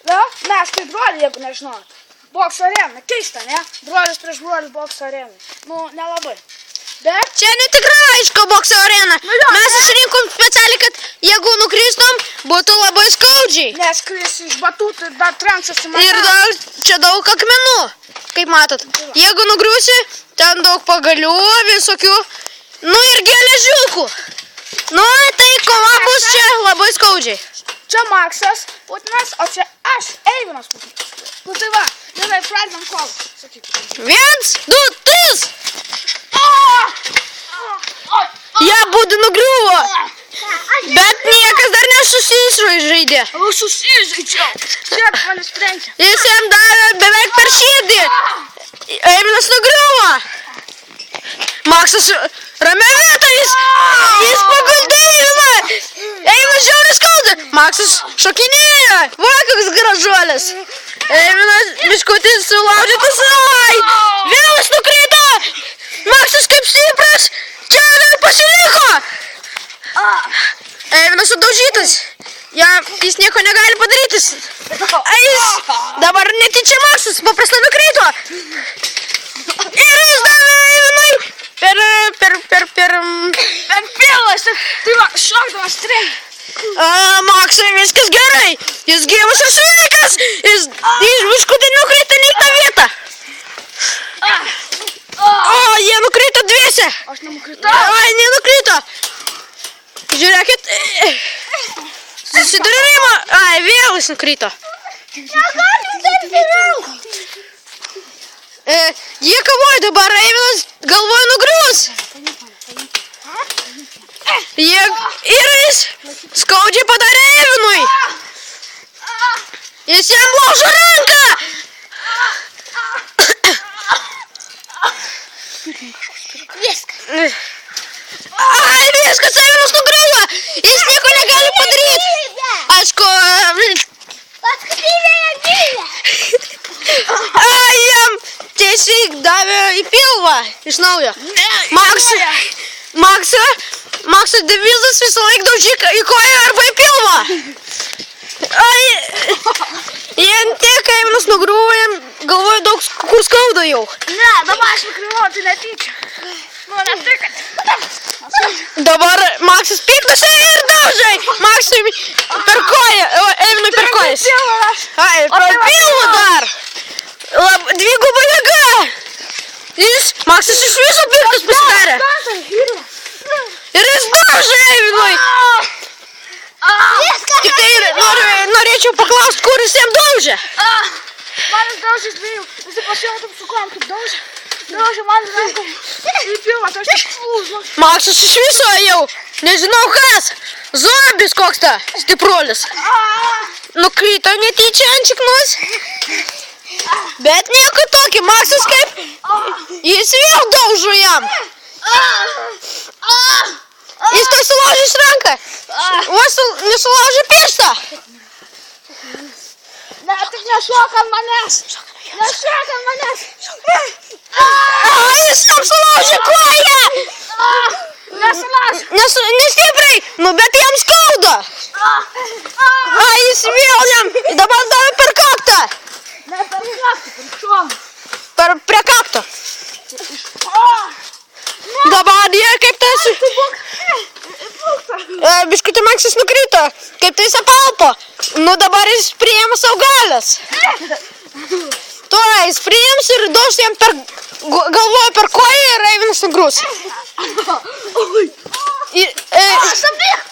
Na, mes tai broliai, jeigu nežinot. Bokso arena, keista, ne? Brolis prieš brolį bokso arenai. Nu, nelabai. Bet... Čia netikra aišku bokso arena. Mes išrinkom specialiai, kad jeigu nukristum, būtų labai skaudžiai. Nes kris iš batutų ir dar trenksis į mane. Ir čia daug akmenų, kaip matot. Jeigu nugriusi, ten daug pagalių, visokių, nu ir geležiukų. Nu, tai kova bus čia labai skaudžiai. Čia Maksas Putinas, o čia aš, Eivinas Putinas. Nu tai va, gerai, pradedam kovą, sakyk. 1, 2, 3. Jie būtų nugriuvo, bet niekas dar nesusižaidė. Susižaidžiau. Žiūrėk, manis trenkia. Jis jam davė beveik per širdį. Eivinas nugriuvo. Maksas ramia vieta, jis paguldė Eiviną. Eivinas žiauriai skauda. Maksas šokinėjo. Va, koks gražuolis. Eivinas biškutis sulaužytas. Vėl jis nukrito. Maksas kaip stipras. Čia dar pasiliko. Eivinas sudaužytas. Jis nieko negali padaryti. Jis dabar netyčia Maksas paprastai nukrito. Ir jis davė Eivinui per pilvą, tai va, šokdamas trenkia. Maksai viskas gerai. Jis gyvas ir sveikas. Jis biškutį nukrito ne į tą vietą. Jie nukrito dviese. Aš nenukritau. Ai, nenukrito. Žiūrėkit. Susidūrimo. Ai, vėl jis nukrito. Negaliu tempti rankų. Jie kavoja dabar, Eivinas galvoja nugrius. Ir jis skaudžiai padarė Eivinui. Jis jam laužo ranką. Viskas. Ai, viskas, Eivinas nugriuvo. Jis nieko negali padaryti. Aišku, jam tiesiai davė į pilvą iš naujo. Makso devizas visą laiką daužyk į koją arba į pilvą. Jie tiek Eivinas nugriuvo, jam galvoja daug kur skauda jau. Ne, dabar aš nukriuvau, tai netyčia. Nu, ne tai, kad... Dabar Maksas pyktasi ir daužai. Maksui per koją, Eivinui per kojas. Ai, per pilvą dar. Dviguba jėga. Maksas iš viso piktas pasidarė. Ir jis daužai Eivinui. Tik tai norėčiau paklausti, kur jis jam daužė. Manis daužė dviejų. Visi pasijautėm su kojom, kaip daužė. Daužė manis ranką į pilvą, tai aš tik plūžu. Maksas iš viso jau, nežinau kas. Zombis koks ta stipruolis. Nukrito netyčia ant šiknus. Bet nieko tokio, Maksas kaip... Jis vėl daužo jam. Jis tai sulaužys ranką. Vos nesulaužė pirštą. Ne, tik nešok ant manęs. Nešok ant manęs. Jis jam sulaužė koją. Nesulaužė. Nestipriai, nu bet jam skauda. Jis vėl jam dabar davė per kaktą. Ne, per kaktą, per šoną. Prie kakto. Dabar jie kaip tas... Biškutį Maksas nukrito, kaip tai jis apalpo. Nu dabar jis priėmė savo galias. Tuo jis priėms ir daužt jam galvoja per koją ir Eivinas nugrūs. Stabdyk!